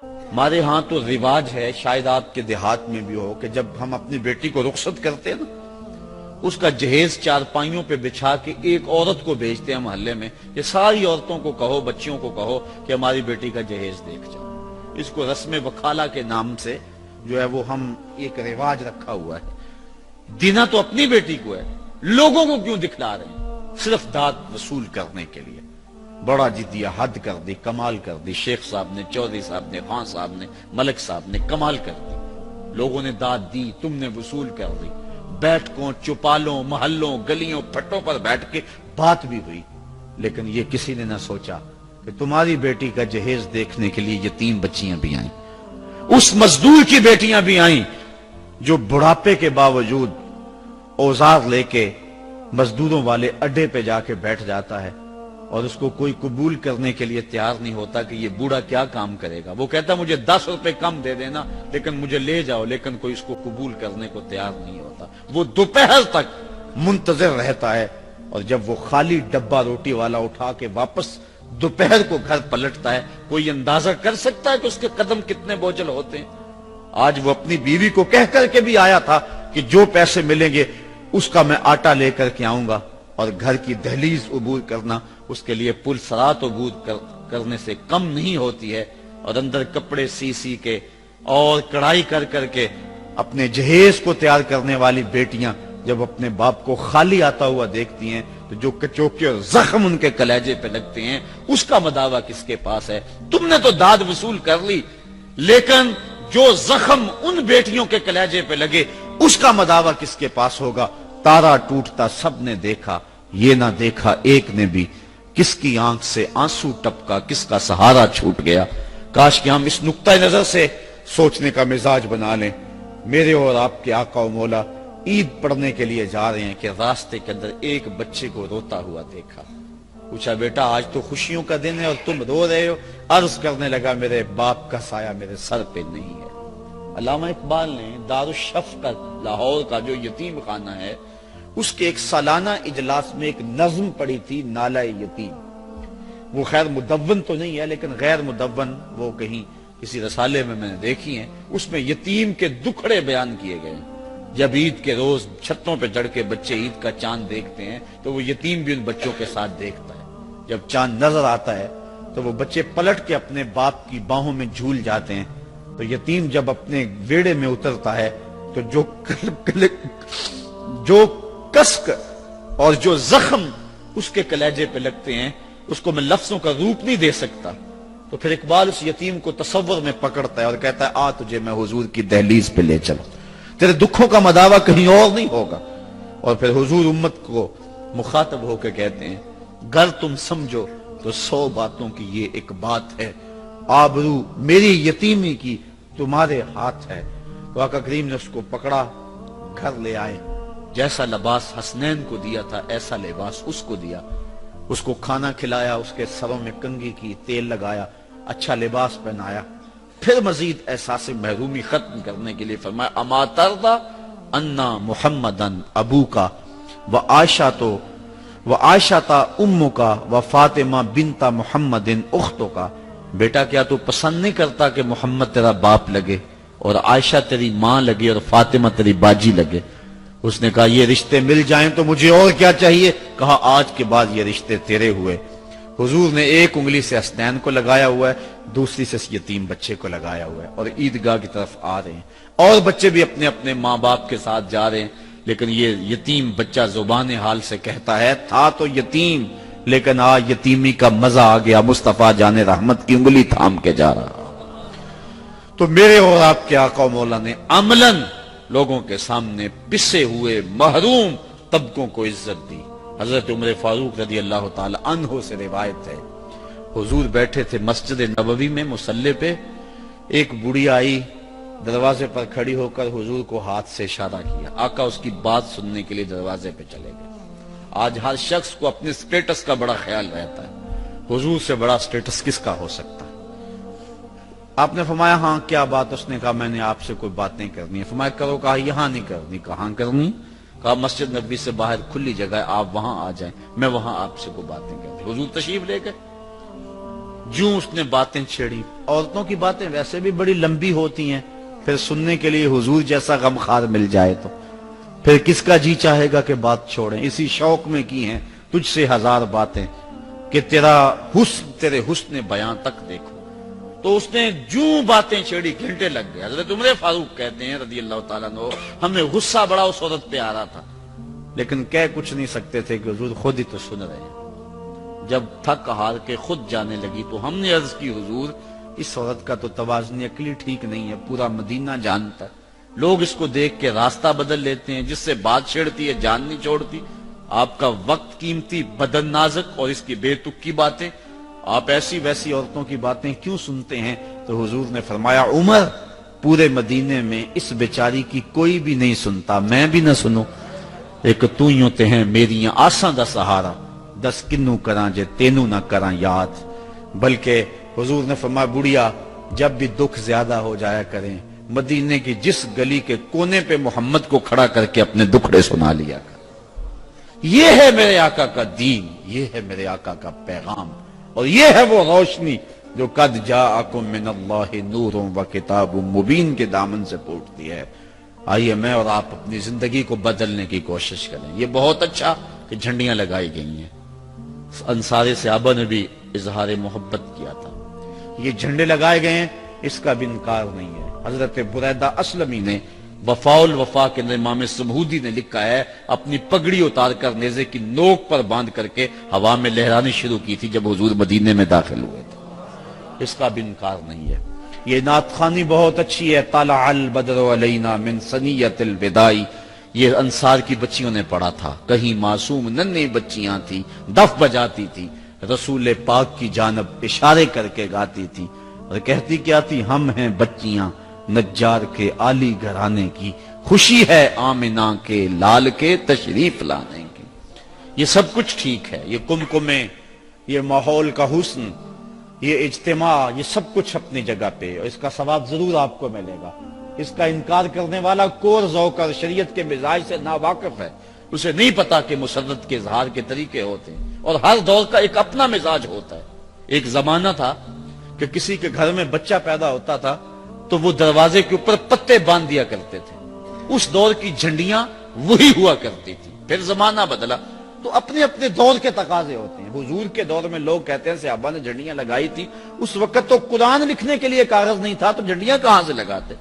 ہمارے ہاں تو رواج ہے، شاید آپ کے دیہات میں بھی ہو، کہ جب ہم اپنی بیٹی کو رخصت کرتے ہیں نا، اس کا جہیز چارپائیوں پہ بچھا کے ایک عورت کو بھیجتے ہیں محلے میں، یہ ساری عورتوں کو کہو، بچیوں کو کہو کہ ہماری بیٹی کا جہیز دیکھ جاؤ۔ اس کو رسم وکالہ کے نام سے جو ہے وہ ہم ایک رواج رکھا ہوا ہے۔ دینا تو اپنی بیٹی کو ہے، لوگوں کو کیوں دکھلا رہے ہیں؟ صرف داد وصول کرنے کے لیے۔ بڑا جدیہ، حد کر دی، کمال کر دی، شیخ صاحب نے، چودھری صاحب نے، خان صاحب نے، ملک صاحب نے کمال کر دی۔ لوگوں نے داد دی، تم نے وصول کر دی۔ بیٹھکوں، چوپالوں، محلوں، گلیوں، پھٹوں پر بیٹھ کے بات بھی ہوئی، لیکن یہ کسی نے نہ سوچا کہ تمہاری بیٹی کا جہیز دیکھنے کے لیے یتیم بچیاں بھی آئیں، اس مزدور کی بیٹیاں بھی آئیں جو بڑھاپے کے باوجود اوزار لے کے مزدوروں والے اڈے پہ جا کے بیٹھ جاتا ہے، اور اس کو کوئی قبول کرنے کے لیے تیار نہیں ہوتا کہ یہ بوڑھا کیا کام کرے گا۔ وہ کہتا مجھے 10 روپے کم دے دینا لیکن مجھے لے جاؤ، لیکن کوئی اس کو قبول کرنے کو تیار نہیں ہوتا۔ وہ دوپہر تک منتظر رہتا ہے، اور جب وہ خالی ڈبہ روٹی والا اٹھا کے واپس دوپہر کو گھر پلٹتا ہے، کوئی اندازہ کر سکتا ہے کہ اس کے قدم کتنے بوجھل ہوتے ہیں؟ آج وہ اپنی بیوی کو کہہ کر کے بھی آیا تھا کہ جو پیسے ملیں گے اس کا میں آٹا لے کر کے آؤں گا، اور گھر کی دہلیز عبور کرنا اس کے لیے پل صراط عبور کرنے سے کم نہیں ہوتی ہے۔ اور اندر کپڑے سی سی کے اور کڑھائی کر کر کے اپنے جہیز کو تیار کرنے والی بیٹیاں جب اپنے باپ کو خالی آتا ہوا دیکھتی ہیں تو جو کچوکے اور زخم ان کے کلیجے پہ لگتے ہیں، اس کا مداوع کس کے پاس ہے؟ تم نے تو داد وصول کر لی، لیکن جو زخم ان بیٹیوں کے کلیجے پہ لگے اس کا مداوع کس کے پاس ہوگا؟ تارا ٹوٹتا سب نے دیکھا، یہ نہ دیکھا ایک نے بھی، کس کی آنکھ سے آنسو ٹپکا، کس کا سہارا چھوٹ گیا۔ کاش کہ ہم اس نقطہ نظر سے سوچنے کا مزاج بنا لیں۔ میرے اور آپ کے آقا و مولا عید پڑھنے کے لیے جا رہے ہیں کہ راستے کے اندر ایک بچے کو روتا ہوا دیکھا۔ پوچھا بیٹا آج تو خوشیوں کا دن ہے اور تم رو رہے ہو؟ عرض کرنے لگا میرے باپ کا سایہ میرے سر پہ نہیں ہے۔ علامہ اقبال نے دارالشفقت لاہور کا جو یتیم خانہ ہے اس کے ایک سالانہ اجلاس میں ایک نظم پڑھی تھی، نالہ یتیم۔ وہ خیر مدون تو نہیں ہے لیکن غیر مدون وہ کہیں کسی رسالے میں نے دیکھی ہیں، اس میں یتیم کے دکھڑے بیان کیے گئے ہیں۔ جب عید کے روز چھتوں پہ چڑھ کے بچے عید کا چاند دیکھتے ہیں تو وہ یتیم بھی ان بچوں کے ساتھ دیکھتا ہے۔ جب چاند نظر آتا ہے تو وہ بچے پلٹ کے اپنے باپ کی باہوں میں جھول جاتے ہیں، تو یتیم جب اپنے ویڑے میں اترتا ہے تو جو کسک اور جو زخم اس کے کلیجے پہ لگتے ہیں اس کو میں لفظوں کا روپ نہیں دے سکتا۔ تو پھر اقبال اس یتیم کو تصور میں پکڑتا ہے اور کہتا ہے آ تجھے میں حضور کی دہلیز پہ لے چلوں، تیرے دکھوں کا مداوع کہیں اور نہیں ہوگا۔ اور پھر حضور امت کو مخاطب ہو کے کہتے ہیں گر تم سمجھو تو 100 باتوں کی یہ ایک بات ہے، آبرو میری یتیمی کی تمہارے ہاتھ ہے۔ تو آقا کریم نے اس کو پکڑا، گھر لے آئے، جیسا لباس حسنین کو دیا تھا ایسا لباس اس کو دیا، اس کو کھانا کھلایا، اس کے سروں میں کنگھی کی، تیل لگایا، اچھا لباس پہنایا، پھر مزید احساس محرومی ختم کرنے کے لیے فرمایا اما ترضى انا محمدن ابو کا و عائشہ امو کا و فاطمہ بنت محمد اختو کا۔ بیٹا کیا تو پسند نہیں کرتا کہ محمد تیرا باپ لگے اور عائشہ تیری ماں لگے اور فاطمہ تیری باجی لگے؟ اس نے کہا یہ رشتے مل جائیں تو مجھے اور کیا چاہیے؟ کہا آج کے بعد یہ رشتے تیرے ہوئے۔ حضور نے ایک انگلی سے حسنین کو لگایا ہوا ہے، دوسری سے یتیم بچے کو لگایا ہوا ہے، اور عیدگاہ کی طرف آ رہے ہیں، اور بچے بھی اپنے اپنے ماں باپ کے ساتھ جا رہے ہیں، لیکن یہ یتیم بچہ زبان حال سے کہتا ہے تھا تو یتیم لیکن آج یتیمی کا مزہ آ گیا، مصطفیٰ جان رحمت کی انگلی تھام کے جا رہا۔ تو میرے اور آپ کے آقا و مولا نے عملاً لوگوں کے سامنے پسے ہوئے محروم طبقوں کو عزت دی۔ حضرت عمر فاروق رضی اللہ تعالی عنہ سے روایت ہے، حضور بیٹھے تھے مسجد نبوی میں مصلی پہ، ایک بڑی آئی دروازے پر کھڑی ہو کر حضور کو ہاتھ سے اشارہ کیا، آقا اس کی بات سننے کے لیے دروازے پہ چلے گئے۔ آج ہر شخص کو اپنے سٹیٹس کا بڑا خیال رہتا ہے، حضور سے بڑا سٹیٹس کس کا ہو سکتا ہے؟ آپ نے فرمایا ہاں کیا بات؟ اس نے کہا میں نے آپ سے کوئی بات نہیں کرنی ہے۔ فرمایا کرو، کہا یہاں نہیں کرنی، کہاں کرنی؟ کہا مسجد نبوی سے باہر کھلی جگہ ہے، آپ وہاں آ جائیں، میں وہاں آپ سے کوئی بات نہیں کرتی۔ حضور تشریف لے گئے، جوں اس نے باتیں چھیڑی. عورتوں کی باتیں ویسے بھی بڑی لمبی ہوتی ہیں, پھر سننے کے لیے حضور جیسا غمخوار مل جائے تو پھر کس کا جی چاہے گا کہ بات چھوڑیں. اسی شوق میں کی ہیں تجھ سے ہزار باتیں کہ تیرا حسن تیرے حسن بیاں تک دیکھو. تو اس نے جوں باتیں چھیڑی, گھنٹے لگ گئے. حضرت عمر فاروق کہتے ہیں رضی اللہ تعالیٰ عنہ, ہمیں غصہ بڑا اس عورت پہ آ رہا تھا لیکن کہہ کچھ نہیں سکتے تھے کہ حضور خود ہی تو سن رہے ہیں. جب تھک ہار کے خود جانے لگی تو ہم نے عرض کی حضور اس عورت کا تو توازن عقلی ٹھیک نہیں ہے, پورا مدینہ جانتا ہے, لوگ اس کو دیکھ کے راستہ بدل لیتے ہیں, جس سے بات چھیڑتی ہے جان نہیں چھوڑتی. آپ کا وقت قیمتی, بدن نازک, اور اس کی بے تک کی باتیں, آپ ایسی ویسی عورتوں کی باتیں کیوں سنتے ہیں؟ تو حضور نے فرمایا عمر پورے مدینے میں اس بیچاری کی کوئی بھی نہیں سنتا, میں بھی نہ سنوں. ایک تو یوں تے ہیں میریاں آساں دا سہارا, دس کنوں کراں جے تینوں نہ کراں یاد. بلکہ حضور نے فرمایا بڑھیا جب بھی دکھ زیادہ ہو جایا کریں, مدینے کی جس گلی کے کونے پہ محمد کو کھڑا کر کے اپنے دکھڑے سنا لیا کر. یہ ہے میرے آقا کا دین, یہ ہے میرے آقا کا پیغام, اور یہ ہے وہ روشنی جو قد جاءکم من اللہ نور و کتاب مبین کے دامن سے پھوٹتی ہے. آئیے میں اور آپ اپنی زندگی کو بدلنے کی کوشش کریں. یہ بہت اچھا کہ جھنڈیاں لگائی گئی ہیں, انصار صحابہ نے بھی اظہار محبت کیا تھا. یہ جھنڈے لگائے گئے ہیں, اس کا بھی انکار نہیں ہے. حضرت بریدہ اسلمی نے وفاء الوفا کے اندر امام سمہودی نے لکھا ہے, اپنی پگڑی اتار کر نیزے کی نوک پر باندھ کر کے ہوا میں لہرانی شروع کی تھی جب حضور مدینے میں داخل ہوئے تھے. اس کا بھی انکار نہیں ہے. یہ نعت خوانی بہت اچھی ہے, طلع البدر علینا من ثنیۃ الوداع, یہ انصار کی بچیوں نے پڑھا تھا. کہیں معصوم ننھی بچیاں تھیں, دف بجاتی تھی, رسول پاک کی جانب اشارے کر کے گاتی تھی, اور کہتی کیا تھی, ہم ہیں بچیاں نجار کے عالی گھرانے کی, خوشی ہے آمنہ کے لال کے تشریف لانے کی. یہ سب کچھ ٹھیک ہے, یہ کمکمیں, یہ ماحول کا حسن, یہ اجتماع, یہ سب کچھ اپنی جگہ پہ, اور اس کا ثواب ضرور آپ کو ملے گا. اس کا انکار کرنے والا کور ذوق اور شریعت کے مزاج سے ناواقف ہے, اسے نہیں پتا کہ مسرت کے اظہار کے طریقے ہوتے ہیں, اور ہر دور کا ایک اپنا مزاج ہوتا ہے. ایک زمانہ تھا کہ کسی کے گھر میں بچہ پیدا ہوتا تھا تو وہ دروازے کے اوپر پتے باندھ دیا کرتے تھے. اس دور کی جھنڈیاں وہی ہوا کرتی تھی. پھر زمانہ بدلا تو اپنے اپنے دور کے تقاضے ہوتے ہیں. حضور کے دور میں لوگ کہتے ہیں صحابہ نے جھنڈیاں لگائی تھی, اس وقت تو قرآن لکھنے کے لیے کاغذ نہیں تھا, تو جھنڈیاں کہاں سے لگاتے؟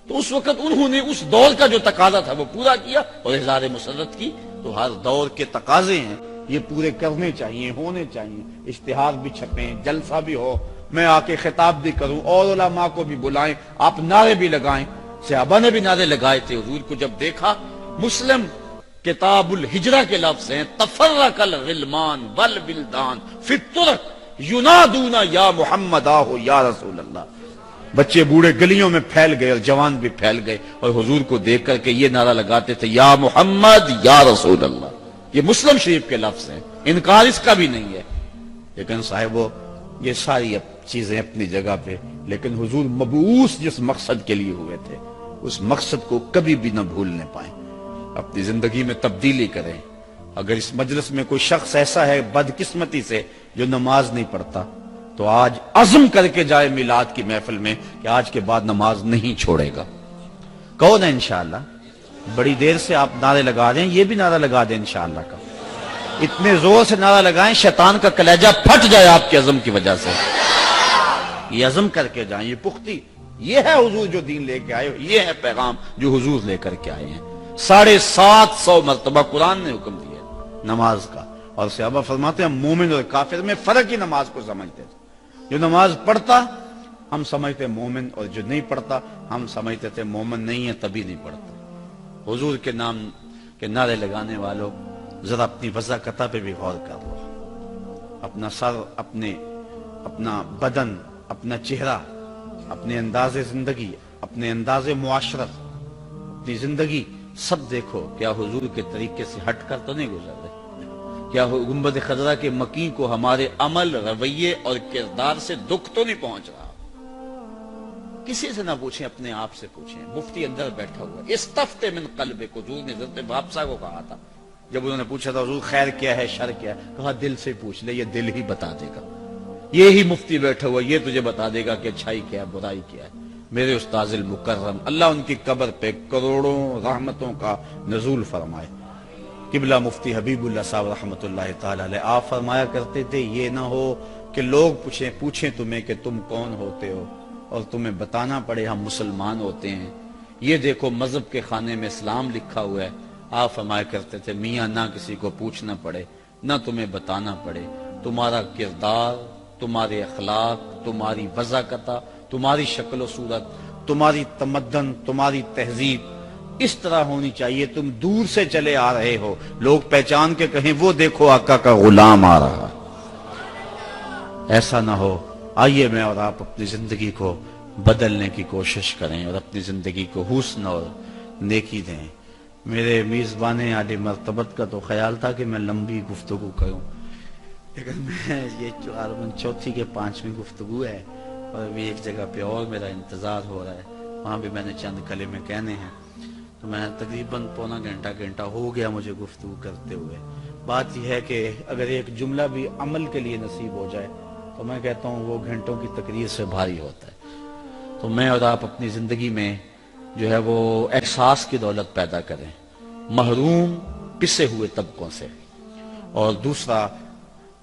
تو اس وقت انہوں نے اس دور کا جو تقاضا تھا وہ پورا کیا, اور اظہار مسرت کی. تو ہر دور کے تقاضے ہیں, یہ پورے کرنے چاہیے, ہونے چاہیے. اشتہار بھی چھپیں, جلسہ بھی ہو, میں آ کے خطاب بھی کروں, اور علماء کو بھی بلائیں, آپ نعرے بھی لگائیں. صحابہ نے بھی نعرے لگائے تھے. حضور کو جب دیکھا, مسلم کتاب الہجرہ کے لفظ ہیں, تفرق الغلمان والبلدان فی الطرق ینادون یا محمد آہو یا رسول اللہ. بچے بوڑھے گلیوں میں پھیل گئے اور جوان بھی پھیل گئے, اور حضور کو دیکھ کر کے یہ نعرہ لگاتے تھے, یا محمد یا رسول اللہ. یہ مسلم شریف کے لفظ ہیں, انکار اس کا بھی نہیں ہے. لیکن صاحبو, یہ ساری چیزیں اپنی جگہ پہ, لیکن حضور مبعوث جس مقصد کے لیے ہوئے تھے اس مقصد کو کبھی بھی نہ بھولنے پائیں. اپنی زندگی میں تبدیلی کریں. اگر اس مجلس میں کوئی شخص ایسا ہے بدقسمتی سے جو نماز نہیں پڑھتا, تو آج عزم کر کے جائے میلاد کی محفل میں کہ آج کے بعد نماز نہیں چھوڑے گا. کہو نا انشاءاللہ. بڑی دیر سے آپ نعرے لگا رہے ہیں, یہ بھی نعرہ لگا دیں انشاءاللہ کا. اتنے زور سے نعرہ لگائیں شیطان کا کلیجہ پھٹ جائے آپ کے عزم کی وجہ سے. یہ عزم کر کے جائیں, یہ پختی. یہ ہے حضور جو دین لے کے آئے, یہ ہے پیغام جو حضور لے کر کے آئے ہیں. 750 مرتبہ قرآن نے حکم دیا نماز کا, اور صحابہ فرماتے ہیں مومن اور کافر میں فرق ہی نماز کو سمجھتے تھے. جو نماز پڑھتا ہم سمجھتے مومن, اور جو نہیں پڑھتا ہم سمجھتے تھے مومن نہیں ہے تبھی نہیں پڑھتا. حضور کے نام کے نعرے لگانے والوں, ذرا اپنی وضاقتہ پہ بھی غور کر لو. اپنا سر, اپنا بدن, اپنا چہرہ, اپنے انداز زندگی, اپنے انداز معاشرت, اپنی زندگی سب دیکھو. کیا حضور کے طریقے سے ہٹ کر تو نہیں گزر رہے؟ کیا گنبد خضرا کے مکین کو ہمارے عمل, رویے اور کردار سے دکھ تو نہیں پہنچ رہا؟ کسی سے نہ پوچھیں, اپنے آپ سے پوچھیں. مفتی اندر بیٹھا ہوا, استفت من قلبک, حضور نے حضرت بابسا کو کہا تھا جب انہوں نے پوچھا تھا حضور خیر کیا ہے شر کیا ہے, کہا دل سے پوچھ لے, یہ دل ہی بتا دے گا. یہی مفتی بیٹھا ہوا یہ تجھے بتا دے گا کہ اچھائی کیا ہے برائی کیا ہے۔ میرے استاذ المکرم، اللہ ان کی قبر پہ کروڑوں رحمتوں کا نزول فرمائے۔ قبلہ مفتی حبیب اللہ صاحب رحمۃ اللہ تعالی علیہ، آپ فرمایا کرتے تھے یہ نہ ہو کہ لوگ پوچھیں تمہیں کہ تم کون ہوتے ہو اور تمہیں بتانا پڑے ہم مسلمان ہوتے ہیں۔ یہ دیکھو مذہب کے خانے میں اسلام لکھا ہوا ہے۔ آپ فرمایا کرتے تھے میاں نہ کسی کو پوچھنا پڑے نہ تمہیں بتانا پڑے، تمہارا کردار، تمہارے اخلاق، تمہاری وضاقتہ، تمہاری شکل و صورت، تمہاری تمدن، تمہاری تہذیب اس طرح ہونی چاہیے۔ تم دور سے چلے آ رہے ہو، لوگ پہچان کے کہیں وہ دیکھو آقا کا غلام آ رہا۔ ایسا نہ ہو۔ آئیے میں اور آپ اپنی زندگی کو بدلنے کی کوشش کریں اور اپنی زندگی کو حسن اور نیکی دیں۔ میرے میزبان عالی مرتبت کا تو خیال تھا کہ میں لمبی گفتگو کروں، لیکن میں یہ چوتھی کے 5ویں گفتگو ہے اور ابھی ایک جگہ پہ اور میرا انتظار ہو رہا ہے، وہاں بھی میں نے چند کلمے کہنے ہیں، تو میں تقریباً پونا گھنٹہ ہو گیا مجھے گفتگو کرتے ہوئے۔ بات یہ ہے کہ اگر ایک جملہ بھی عمل کے لیے نصیب ہو جائے تو میں کہتا ہوں وہ گھنٹوں کی تقریر سے بھاری ہوتا ہے۔ تو میں اور آپ اپنی زندگی میں جو ہے وہ احساس کی دولت پیدا کریں، محروم پسے ہوئے طبقوں سے، اور دوسرا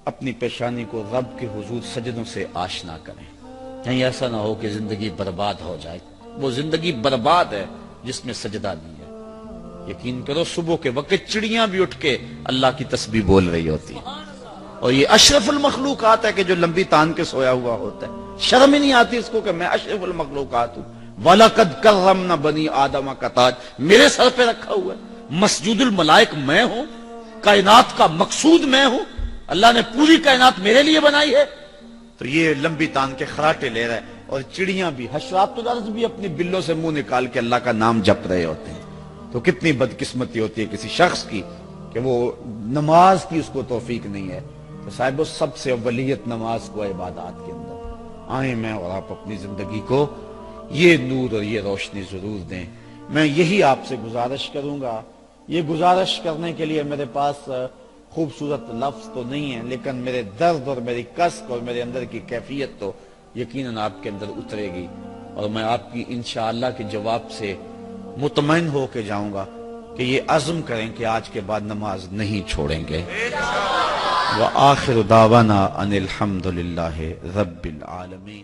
اپنی پیشانی کو رب کے حضور سجدوں سے آشنا کریں۔ کہیں ایسا نہ ہو کہ زندگی برباد ہو جائے۔ وہ زندگی برباد ہے جس میں سجدہ نہیں ہے۔ یقین کرو صبح کے وقت چڑیاں بھی اٹھ کے اللہ کی تسبیح بول رہی ہوتی ہیں، اور یہ اشرف المخلوقات ہے کہ جو لمبی تان کے سویا ہوا ہوتا ہے، شرم ہی نہیں آتی اس کو کہ میں اشرف المخلوقات ہوں۔ وَلَقَدْ كَرَّمْنَا بَنِي آدَمَ کا تاج میرے سر پہ رکھا ہوا ہے، مسجود الملائک میں ہوں، کائنات کا مقصود میں ہوں، اللہ نے پوری کائنات میرے لیے بنائی ہے۔ تو یہ لمبی تان کے خراٹے لے رہا ہے، اور چڑیاں بھی، حشرات الارض بھی اپنی بلوں سے منہ نکال کے اللہ کا نام جپ رہے ہوتے ہیں۔ تو کتنی بدقسمتی ہوتی ہے کسی شخص کی کہ وہ نماز کی اس کو توفیق نہیں ہے۔ تو صاحب سب سے اولیت نماز کو عبادات کے اندر آئیں، میں اور آپ اپنی زندگی کو یہ نور اور یہ روشنی ضرور دیں۔ میں یہی آپ سے گزارش کروں گا۔ یہ گزارش کرنے کے لیے میرے پاس خوبصورت لفظ تو نہیں ہے، لیکن میرے درد اور میری کسک اور میرے اندر کی کیفیت تو یقیناً آپ کے اندر اترے گی، اور میں آپ کی انشاءاللہ کے جواب سے مطمئن ہو کے جاؤں گا کہ یہ عزم کریں کہ آج کے بعد نماز نہیں چھوڑیں گے۔ وآخر دعوانا ان الحمد للہ رب العالمین۔